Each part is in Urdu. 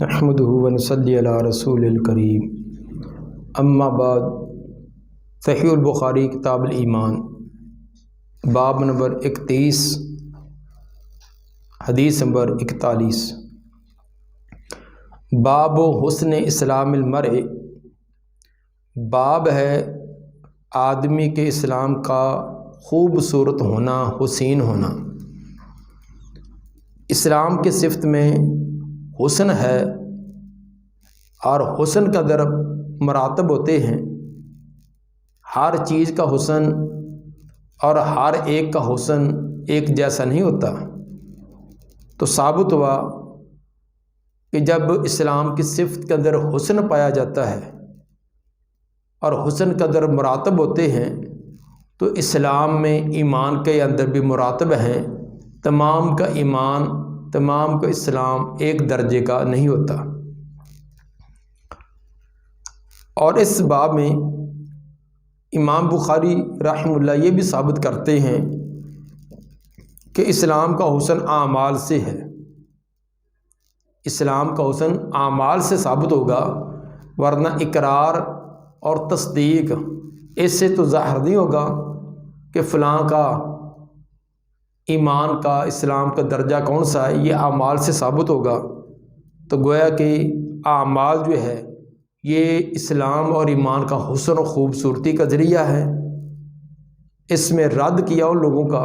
نحمده ونصلی علی رسول الکریم اما بعد۔ صحیح البخاری کتاب الایمان باب نمبر 31 حدیث نمبر 41۔ باب حسن اسلام المرء، باب ہے آدمی کے اسلام کا خوبصورت ہونا، حسین ہونا۔ اسلام کے صفت میں حسن ہے، اور حسن کا در مراتب ہوتے ہیں۔ ہر چیز کا حسن اور ہر ایک کا حسن ایک جیسا نہیں ہوتا۔ تو ثابت ہوا کہ جب اسلام کی صفت کے اندر حسن پایا جاتا ہے اور حسن کا در مراتب ہوتے ہیں، تو اسلام میں ایمان کے اندر بھی مراتب ہیں۔ تمام کا ایمان، تمام کا اسلام ایک درجے کا نہیں ہوتا۔ اور اس باب میں امام بخاری رحمہ اللہ یہ بھی ثابت کرتے ہیں کہ اسلام کا حسن اعمال سے ہے۔ اسلام کا حسن اعمال سے ثابت ہوگا، ورنہ اقرار اور تصدیق اس سے تو ظاہر نہیں ہوگا کہ فلاں کا ایمان کا، اسلام کا درجہ کون سا ہے۔ یہ اعمال سے ثابت ہوگا۔ تو گویا کہ اعمال جو ہے یہ اسلام اور ایمان کا حسن و خوبصورتی کا ذریعہ ہے۔ اس میں رد کیا ان لوگوں کا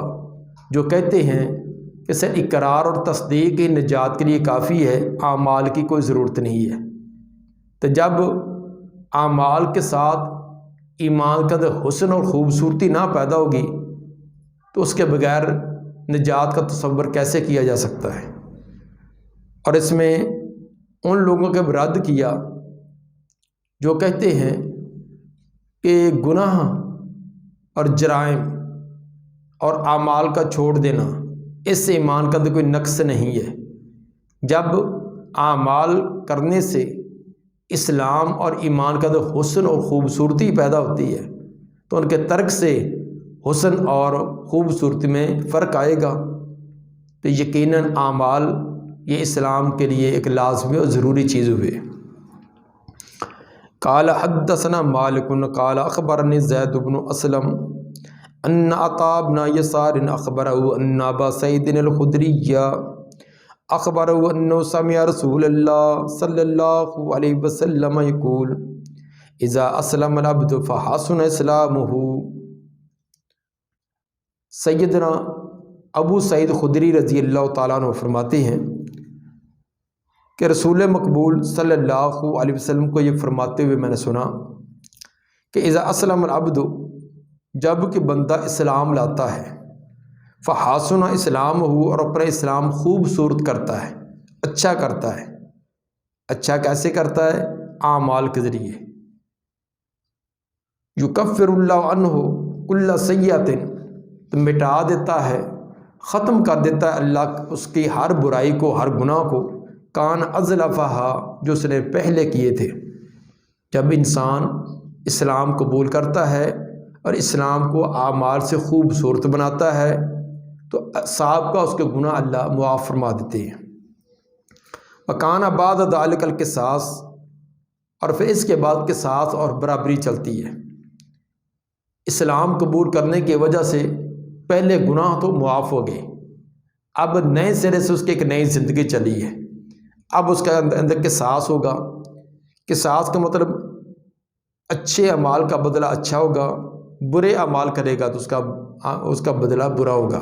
جو کہتے ہیں کہ صرف اقرار اور تصدیق ہی نجات کے لیے کافی ہے، اعمال کی کوئی ضرورت نہیں ہے۔ تو جب اعمال کے ساتھ ایمان کا حسن اور خوبصورتی نہ پیدا ہوگی تو اس کے بغیر نجات کا تصور کیسے کیا جا سکتا ہے۔ اور اس میں ان لوگوں کے رد کیا جو کہتے ہیں کہ گناہ اور جرائم اور اعمال کا چھوڑ دینا اس سے ایمان کا کوئی نقص نہیں ہے۔ جب اعمال کرنے سے اسلام اور ایمان کا حسن اور خوبصورتی پیدا ہوتی ہے، تو ان کے ترک سے حسن اور خوبصورتی میں فرق آئے گا۔ تو یقیناً اعمال یہ اسلام کے لیے ایک لازمی اور ضروری چیز ہوئے۔ قال حدثنا مالک قال اخبرني زید بن اسلم ان عطاء بن يسار اخبره ان ابا سعید الخدری اخبره انه سمع رسول الله صلی اللہ علیہ وسلم يقول اذا اسلم العبد فحسن اسلامه۔ سیدنا ابو سعید خدری رضی اللہ تعالیٰ عنہ فرماتے ہیں کہ رسول مقبول صلی اللہ علیہ وسلم کو یہ فرماتے ہوئے میں نے سنا کہ اذا اسلم العبد، جب کہ بندہ اسلام لاتا ہے، فحسن اسلام ہو، اور اپنا اسلام خوبصورت کرتا ہے، اچھا کرتا ہے۔ اچھا کیسے کرتا ہے؟ اعمال کے ذریعے۔ یکفر اللہ عنہ کل سیئۃ، تو مٹا دیتا ہے، ختم کر دیتا ہے اللہ اس کی ہر برائی کو، ہر گناہ کو، کان ازلفہا، جو اس نے پہلے کیے تھے۔ جب انسان اسلام قبول کرتا ہے اور اسلام کو اعمال سے خوبصورت بناتا ہے تو سابقہ اس کے گناہ اللہ معاف فرما دیتے ہیں۔ وکان بعد ذلک القصاص، اور پھر اس کے بعد قصاص اور برابری چلتی ہے۔ اسلام قبول کرنے کی وجہ سے پہلے گناہ تو معاف ہو گئے، اب نئے سرے سے اس کی ایک نئی زندگی چلی ہے۔ اب اس کے اندر قصاص ہوگا۔ قصاص کا مطلب اچھے اعمال کا بدلہ اچھا ہوگا، برے اعمال کرے گا تو اس کا بدلہ برا ہوگا۔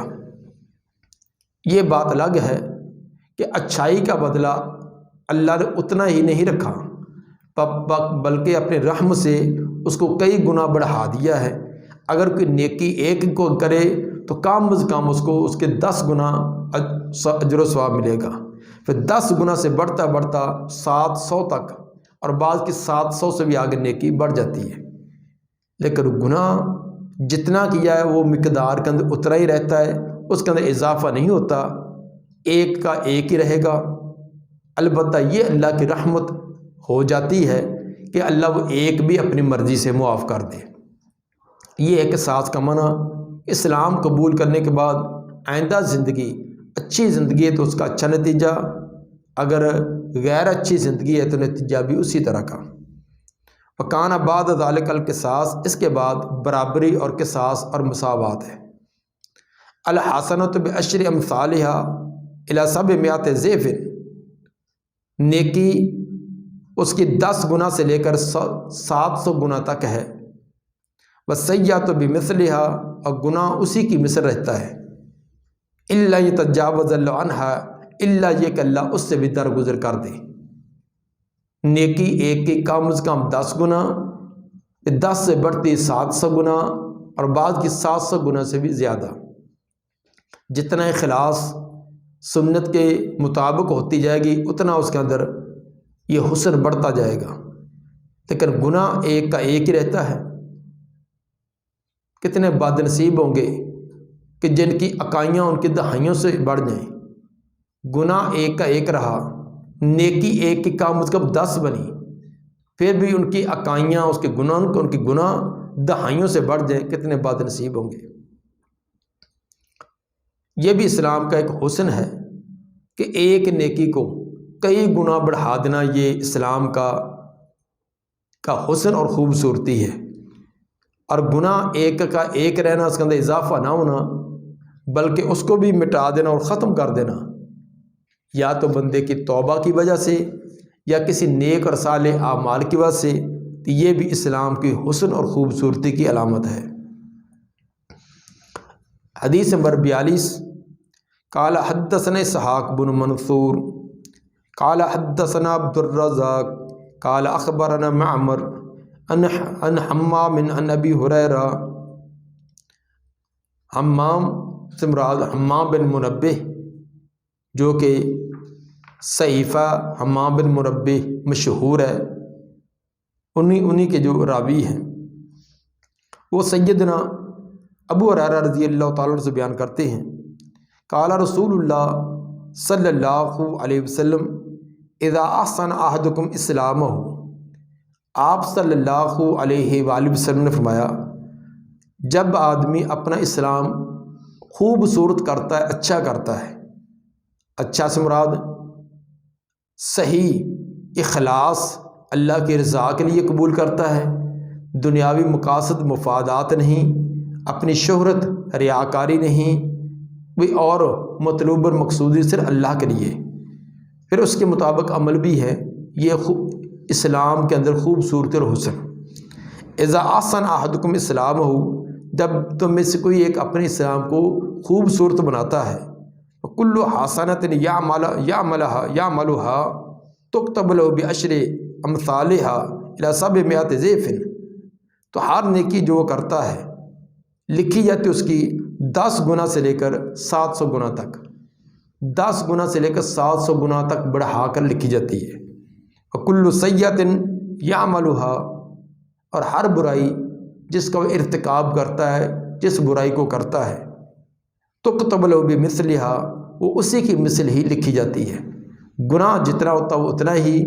یہ بات الگ ہے کہ اچھائی کا بدلہ اللہ نے اتنا ہی نہیں رکھا، بلکہ اپنے رحم سے اس کو کئی گنا بڑھا دیا ہے۔ اگر کوئی نیکی ایک کو کرے تو کم از کم اس کو اس کے 10 گنا اجر و ثواب ملے گا، پھر 10 گنا سے بڑھتا بڑھتا 700 تک، اور بعض کی 700 سے بھی آگے نیکی بڑھ جاتی ہے۔ لیکن گناہ جتنا کیا ہے وہ مقدار کے اندر اتنا ہی رہتا ہے، اس کے اندر اضافہ نہیں ہوتا، ایک کا ایک ہی رہے گا۔ البتہ یہ اللہ کی رحمت ہو جاتی ہے کہ اللہ وہ ایک بھی اپنی مرضی سے معاف کر دے۔ یہ ہے قصاص کا معنی۔ اسلام قبول کرنے کے بعد آئندہ زندگی اچھی زندگی ہے تو اس کا اچھا نتیجہ، اگر غیر اچھی زندگی ہے تو نتیجہ بھی اسی طرح کا۔ وکان بعد ذالک القصاص، اس کے بعد برابری اور قصاص اور مساوات ہے۔ الحسنۃ بعشر امثالھا الی 700 ضعف، نیکی اس کی 10 گنا سے لے کر 700 گنا تک ہے۔ والسیئۃ بمثلھا، اور گناہ اسی کی مثل رہتا ہے۔ الا یتجاوز اللہ عنہا، الا یہ کہ اللہ اس سے بھی درگزر کر دے۔ نیکی ایک کی کم از کم 10 گنا، 10 سے بڑھتی 700 گنا، اور بعض کی 700 گنا سے بھی زیادہ۔ جتنا اخلاص سنت کے مطابق ہوتی جائے گی اتنا اس کے اندر یہ حسن بڑھتا جائے گا۔ لیکن گناہ ایک کا ایک ہی رہتا ہے۔ کتنے بد نصیب ہوں گے کہ جن کی اکائیاں ان کی دہائیوں سے بڑھ جائیں۔ گناہ ایک کا ایک رہا، نیکی ایک کی کم از کم 10 بنی، پھر بھی ان کی اکائیاں، اس کے گناہ دہائیوں سے بڑھ جائیں، کتنے بد نصیب ہوں گے۔ یہ بھی اسلام کا ایک حسن ہے کہ ایک نیکی کو کئی گنا بڑھا دینا، یہ اسلام کا حسن اور خوبصورتی ہے۔ اور گناہ ایک کا ایک رہنا، اس کے اندر اضافہ نہ ہونا، بلکہ اس کو بھی مٹا دینا اور ختم کر دینا، یا تو بندے کی توبہ کی وجہ سے یا کسی نیک اور صالح اعمال کی وجہ سے، تو یہ بھی اسلام کی حسن اور خوبصورتی کی علامت ہے۔ حدیث نمبر 42، قال حدثنا اسحاق بن منصور قال حدثنا عبد الرزاق قال اخبرنا معمر عن حمام عن ابی ہریرہ۔ حمام سے مراد حمام بن منبہ، جو کہ صحیفہ حمام بن منبہ مشہور ہے، انہی کے جو راوی ہیں، وہ سیدنا ابو ہریرہ رضی اللہ تعالیٰ عنہ سے بیان کرتے ہیں، قال رسول اللہ صلی اللہ علیہ وسلم اذا احسن احدکم اسلامہ، آپ صلی اللہ علیہ وآلہ وسلم نے فرمایا، جب آدمی اپنا اسلام خوبصورت کرتا ہے، اچھا کرتا ہے، اچھا سے مراد صحیح اخلاص اللہ کی رضا کے لیے قبول کرتا ہے، دنیاوی مقاصد مفادات نہیں، اپنی شہرت ریاکاری نہیں، کوئی اور مطلوب اور مقصودی صرف اللہ کے لیے، پھر اس کے مطابق عمل بھی ہے، یہ اسلام کے اندر خوبصورتی اور حسن۔ اذا احسن احدکم اسلامہ، جب تم میں سے کوئی ایک اپنے اسلام کو خوبصورت بناتا ہے، کل حسنۃ یعملھا تکتب لہ بعشر امثالھا الی 700 ضعف، تو ہر نیکی جو وہ کرتا ہے لکھی جاتی اس کی 10 گنا سے لے کر 700 گنا تک، 10 گنا سے لے کر 700 گنا تک بڑھا کر لکھی جاتی ہے۔ وکل سیئۃ یعملھا، اور ہر برائی جس کا وہ ارتکاب کرتا ہے، جس برائی کو کرتا ہے، تکتب لہ بمثلھا، وہ اسی کی مثل ہی لکھی جاتی ہے۔ گناہ جتنا ہوتا وہ اتنا ہی،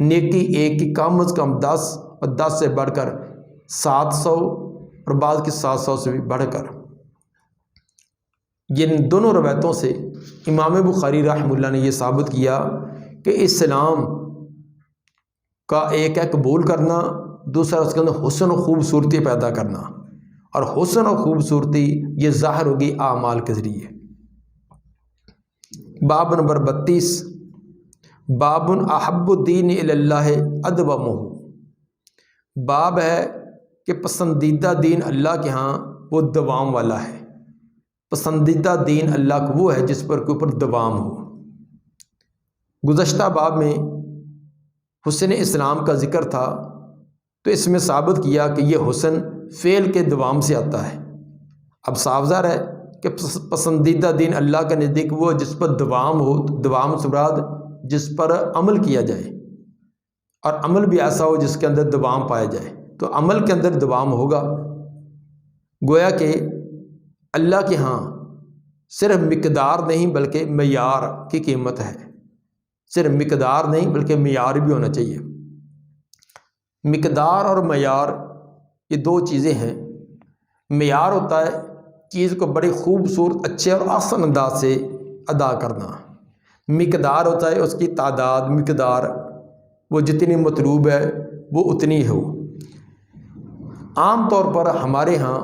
نیکی ایک کی کم از کم 10، اور 10 سے بڑھ کر 700، اور بعض کی 700 سے بھی بڑھ کر۔ یہ دونوں روایتوں سے امام بخاری رحمہ اللہ نے یہ ثابت کیا کہ اسلام کا ایک ہے قبول کرنا، دوسرا اس کے اندر حسن و خوبصورتی پیدا کرنا، اور حسن و خوبصورتی یہ ظاہر ہوگی اعمال کے ذریعے۔ باب نمبر 32، باب احب الدین الی اللہ ادومہ، باب ہے کہ پسندیدہ دین اللہ کے ہاں وہ دوام والا ہے۔ پسندیدہ دین اللہ کو وہ ہے جس پر کے اوپر دوام ہو۔ گزشتہ باب میں حسن اسلام کا ذکر تھا، تو اس میں ثابت کیا کہ یہ حسن فعل کے دوام سے آتا ہے۔ اب صاف ظاہر ہے کہ پسندیدہ دین اللہ کا نزدیک وہ جس پر دوام ہو، دوام سے مراد جس پر عمل کیا جائے، اور عمل بھی ایسا ہو جس کے اندر دوام پایا جائے، تو عمل کے اندر دوام ہوگا۔ گویا کہ اللہ کے ہاں صرف مقدار نہیں بلکہ معیار کی قیمت ہے، صرف مقدار نہیں بلکہ معیار بھی ہونا چاہیے۔ مقدار اور معیار یہ دو چیزیں ہیں۔ معیار ہوتا ہے چیز کو بڑی خوبصورت، اچھے اور آسان انداز سے ادا کرنا، مقدار ہوتا ہے اس کی تعداد، مقدار وہ جتنی مطلوب ہے وہ اتنی ہو۔ عام طور پر ہمارے ہاں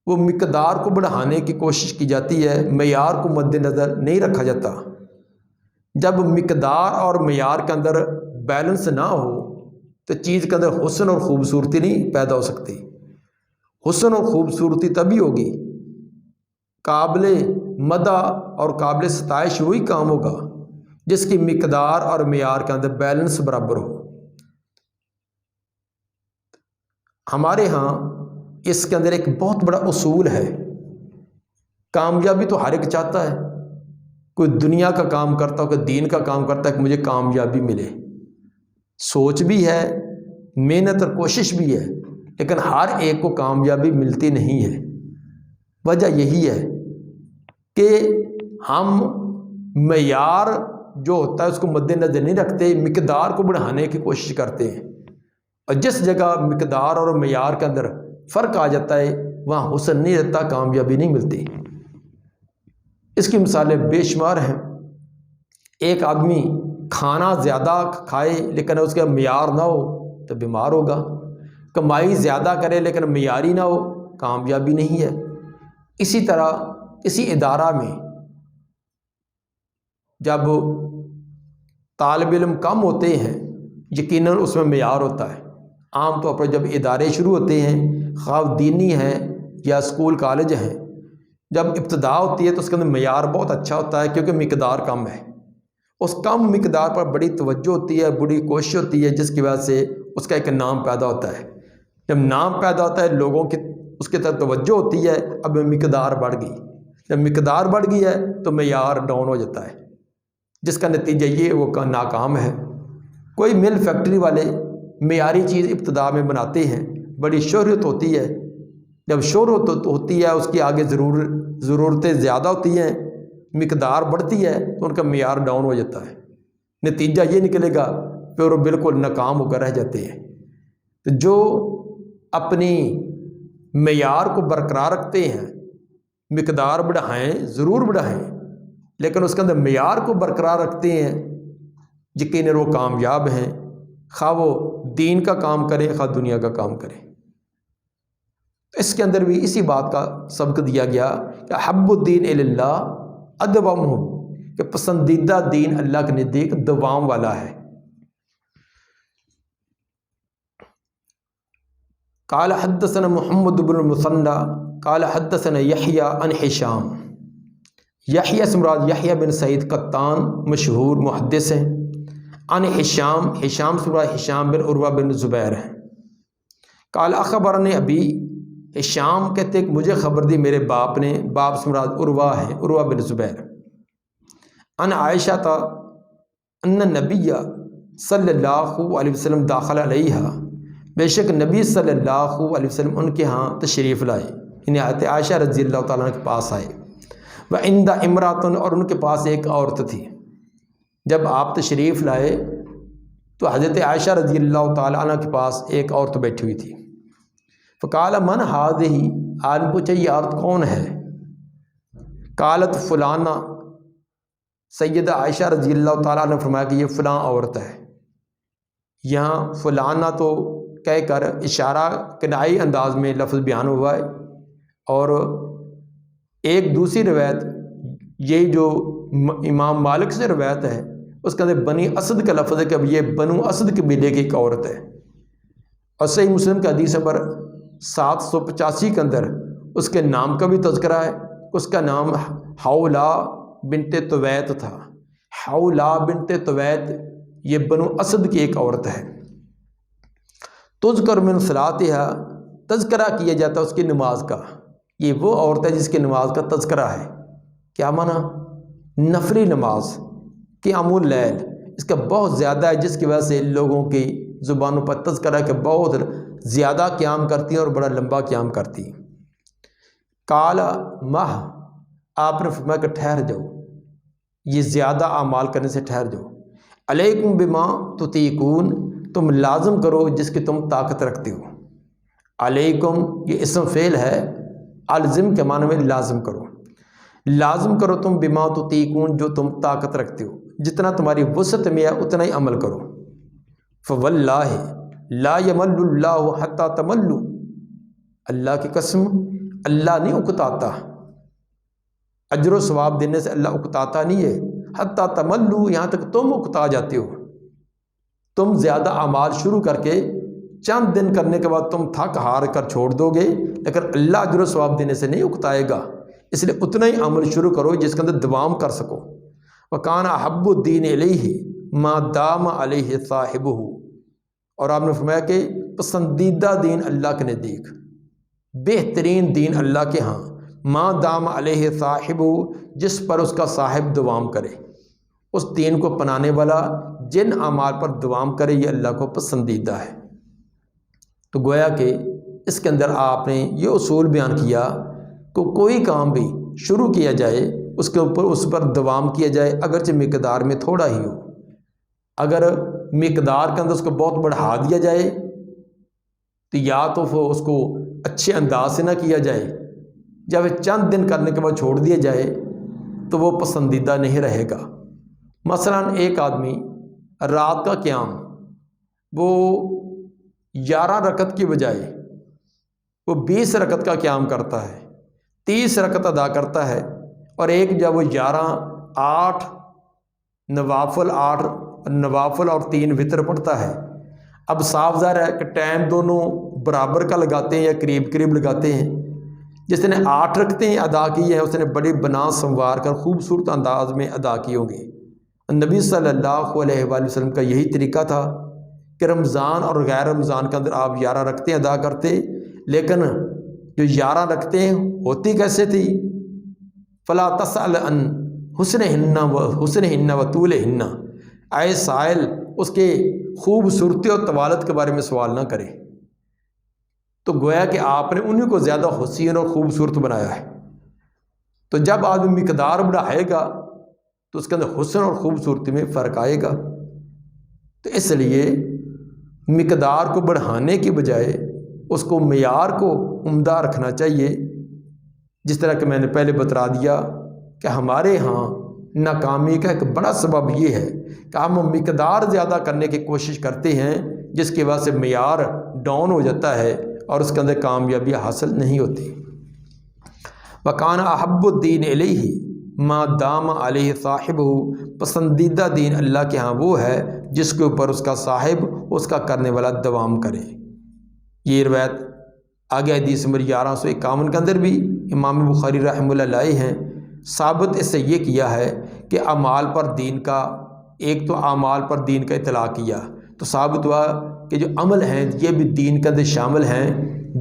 وہ مقدار کو بڑھانے کی کوشش کی جاتی ہے، معیار کو مد نظر نہیں رکھا جاتا۔ جب مقدار اور معیار کے اندر بیلنس نہ ہو تو چیز کے اندر حسن اور خوبصورتی نہیں پیدا ہو سکتی۔ حسن اور خوبصورتی تبھی ہوگی، قابل مدح اور قابل ستائش وہی کام ہوگا جس کی مقدار اور معیار کے اندر بیلنس برابر ہو۔ ہمارے ہاں اس کے اندر ایک بہت بڑا اصول ہے، کامیابی تو ہر ایک چاہتا ہے، کوئی دنیا کا کام کرتا ہو، کوئی دین کا کام کرتا ہے کہ مجھے کامیابی ملے، سوچ بھی ہے، محنت اور کوشش بھی ہے، لیکن ہر ایک کو کامیابی ملتی نہیں ہے۔ وجہ یہی ہے کہ ہم معیار جو ہوتا ہے اس کو مد نظر نہیں رکھتے، مقدار کو بڑھانے کی کوشش کرتے ہیں، اور جس جگہ مقدار اور معیار کے اندر فرق آ جاتا ہے وہاں حسن نہیں رہتا، کامیابی نہیں ملتی۔ اس کی مثالیں بے شمار ہیں۔ ایک آدمی کھانا زیادہ کھائے لیکن اس کا معیار نہ ہو تو بیمار ہوگا، کمائی زیادہ کرے لیکن معیاری نہ ہو، کامیابی نہیں ہے۔ اسی طرح کسی ادارہ میں جب طالب علم کم ہوتے ہیں یقیناً اس میں معیار ہوتا ہے۔ عام طور پر جب ادارے شروع ہوتے ہیں، خواہ دینی ہیں یا اسکول کالج ہیں، جب ابتدا ہوتی ہے تو اس کے اندر معیار بہت اچھا ہوتا ہے کیونکہ مقدار کم ہے۔ اس کم مقدار پر بڑی توجہ ہوتی ہے، بڑی کوشش ہوتی ہے، جس کی وجہ سے اس کا ایک نام پیدا ہوتا ہے۔ جب نام پیدا ہوتا ہے لوگوں کی اس کی طرف توجہ ہوتی ہے، اب مقدار بڑھ گئی، جب مقدار بڑھ گئی ہے تو معیار ڈاؤن ہو جاتا ہے، جس کا نتیجہ یہ وہ ناکام ہے۔ کوئی مل فیکٹری والے معیاری چیز ابتدا میں بناتے ہیں، بڑی شہرت ہوتی ہے، جب شہرت ہوتی ہے اس کی آگے ضرورتیں زیادہ ہوتی ہیں، مقدار بڑھتی ہے تو ان کا معیار ڈاؤن ہو جاتا ہے، نتیجہ یہ نکلے گا پھر وہ بالکل ناکام ہو کر رہ جاتے ہیں۔ تو جو اپنی معیار کو برقرار رکھتے ہیں، مقدار بڑھائیں ضرور بڑھائیں، لیکن اس کے اندر معیار کو برقرار رکھتے ہیں، یقیناً وہ کامیاب ہیں، خواہ وہ دین کا کام کریں خواہ دنیا کا کام کریں۔ اس کے اندر بھی اسی بات کا سبق دیا گیا کہ حب الدین اللہ ادومہ، کہ پسندیدہ دین اللہ کے نزدیک دوام والا ہے۔ قال حدثنا محمد بن المثنى قال حدثنا یحییٰ عن ہشام، یحییٰ سے مراد یحییٰ بن سعید قطان مشہور محدث ہیں، عن ہشام، ہشام سے مراد ہشام بن عروہ بن زبیر ہیں۔ قال اخبرنی ابی، ہشام کہتے ہیں کہ مجھے خبر دی میرے باپ نے، باپ سے مراد عروہ ہے، عروہ بن زبیر، ان عائشہ تا ان نبی صلی اللہ علیہ وسلم داخل علیہا، بے شک نبی صلی اللہ علیہ وسلم ان کے ہاں تشریف لائے، یعنی حضرت عائشہ رضی اللہ تعالیٰ عنہ کے پاس آئے، وعند امراتن، اور ان کے پاس ایک عورت تھی۔ جب آپ تشریف لائے تو حضرت عائشہ رضی اللہ تعالیٰ عنہ کے پاس ایک عورت بیٹھی ہوئی تھی۔ فقال من ہذہ، آدمی پوچھا یہ عورت کون ہے؟ قالت فلانہ، سیدہ عائشہ رضی اللہ تعالیٰ عنہ نے فرمایا کہ یہ فلاں عورت ہے۔ یہاں فلانہ تو کہہ کر اشارہ کنائی انداز میں لفظ بیان ہوا ہے، اور ایک دوسری روایت یہ جو امام مالک سے روایت ہے اس کے اندر بنی اسد کا لفظ ہے کہ اب یہ بنو اسد قبیلے کی ایک عورت ہے، اور صحیح مسلم کا حدیث نمبر 785 کے اندر اس کے نام کا بھی تذکرہ ہے، اس کا نام حولا بنت طویت تھا۔ حولا بنت طویت یہ بنو اسد کی ایک عورت ہے۔ تذکر من صلاتہا، تذکرہ کیا جاتا ہے اس کی نماز کا، یہ وہ عورت ہے جس کی نماز کا تذکرہ ہے۔ کیا معنی؟ نفلی نماز، قیام اللیل، اس کا بہت زیادہ ہے، جس کی وجہ سے لوگوں کی زبانوں پر تذکرہ کہ بہت زیادہ قیام کرتی ہیں اور بڑا لمبا قیام کرتی ہیں۔ کالا ماہ، آپ نے فرمایا کہ ٹھہر جاؤ، یہ زیادہ اعمال کرنے سے ٹھہر جاؤ۔ علیکم بما تطیقون، تم لازم کرو جس کی تم طاقت رکھتے ہو۔ علیکم یہ اسم فعل ہے، الزم کے معنی میں لازم کرو۔ لازم کرو تم بما تطیقون، جو تم طاقت رکھتے ہو، جتنا تمہاری وسعت میں ہے اتنا ہی عمل کرو۔ فواللہ لا یمل اللہ حتی تملوا، اللہ کی قسم اللہ نہیں اکتاتا، اجر و ثواب دینے سے اللہ اکتاتا نہیں ہے، حتی تملوا یہاں تک تم اکتا جاتے ہو، تم زیادہ اعمال شروع کر کے چند دن کرنے کے بعد تم تھک ہار کر چھوڑ دو گے، لیکن اللہ اجر و ثواب دینے سے نہیں اکتائے گا، اس لیے اتنا ہی عمل شروع کرو جس کے اندر دوام کر سکو۔ وَكَانَ أَحَبُّ الدِّينِ إِلَيْهِ مَا دَامَ عَلَيْهِ صَاحِبُهُ، اور آپ نے فرمایا کہ پسندیدہ دین اللہ کے نزدیک، بہترین دین اللہ کے ہاں، ما دام علیہ صاحب، جس پر اس کا صاحب دوام کرے، اس دین کو اپنانے والا جن اعمال پر دوام کرے یہ اللہ کو پسندیدہ ہے۔ تو گویا کہ اس کے اندر آپ نے یہ اصول بیان کیا کہ کوئی کام بھی شروع کیا جائے اس کے اوپر اس پر دوام کیا جائے، اگرچہ مقدار میں تھوڑا ہی ہو، اگر مقدار کے اندر اس کو بہت بڑھا دیا جائے تو یا تو وہ اس کو اچھے انداز سے نہ کیا جائے، جب چند دن کرنے کے بعد چھوڑ دیا جائے تو وہ پسندیدہ نہیں رہے گا۔ مثلا ایک آدمی رات کا قیام وہ 11 رکعت کی بجائے وہ 20 رکعت کا قیام کرتا ہے، 30 رکعت ادا کرتا ہے، اور ایک جب وہ 11 8 نوافل 8 نوافل اور 3 وطر پڑھتا ہے۔ اب صاف ظاہر ہے کہ ٹائم دونوں برابر کا لگاتے ہیں یا قریب قریب لگاتے ہیں۔ جس نے 8 رکعتیں ادا کی ہیں اس نے بڑی بنا سنوار کر خوبصورت انداز میں ادا کی ہوں گی۔ نبی صلی اللہ علیہ وآلہ وسلم کا یہی طریقہ تھا کہ رمضان اور غیر رمضان کے اندر آپ 11 رکعتیں ادا کرتے، لیکن جو 11 رکعتیں ہوتی کیسے تھی؟ فلا تسأل عن حسنہن و طولہن، اے سائل اس کے خوبصورتی اور طوالت کے بارے میں سوال نہ کرے۔ تو گویا کہ آپ نے انہیں کو زیادہ حسین اور خوبصورت بنایا ہے۔ تو جب آدمی مقدار بڑھائے گا تو اس کے اندر حسن اور خوبصورتی میں فرق آئے گا۔ تو اس لیے مقدار کو بڑھانے کی بجائے اس کو معیار کو عمدہ رکھنا چاہیے۔ جس طرح کہ میں نے پہلے بتلا دیا کہ ہمارے ہاں ناکامی کا ایک بڑا سبب یہ ہے کہ ہم مقدار زیادہ کرنے کی کوشش کرتے ہیں، جس کی وجہ سے معیار ڈاؤن ہو جاتا ہے اور اس کے اندر کامیابی حاصل نہیں ہوتی۔ وَكَانَ أَحَبُّ الدِّينِ إِلَيْهِ مَا دَامَ عَلَيْهِ صَاحِبُهُ، پسندیدہ دین اللہ کے ہاں وہ ہے جس کے اوپر اس کا صاحب اس کا کرنے والا دوام کرے۔ یہ روایت آگے حدیث نمبر 1151 کے اندر بھی امام بخاری رحمہ اللہ لائے ہیں۔ ثابت اس سے یہ کیا ہے کہ اعمال پر دین کا، ایک تو اعمال پر دین کا اطلاق کیا تو ثابت ہوا کہ جو عمل ہیں یہ بھی دین کے اندر شامل ہیں۔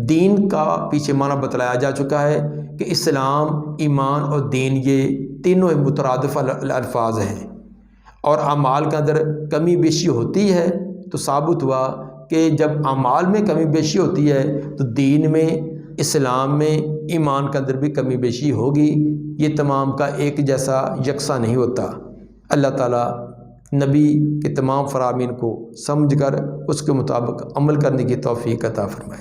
دین کا پیچھے معنی بتلایا جا چکا ہے کہ اسلام، ایمان اور دین یہ تینوں مترادف الفاظ ہیں، اور اعمال کے اندر کمی بیشی ہوتی ہے تو ثابت ہوا کہ جب اعمال میں کمی بیشی ہوتی ہے تو دین میں، اسلام میں، ایمان کے اندر بھی کمی بیشی ہوگی۔ یہ تمام کا ایک جیسا یکساں نہیں ہوتا۔ اللہ تعالیٰ نبی کے تمام فرامین کو سمجھ کر اس کے مطابق عمل کرنے کی توفیق عطا فرمائے۔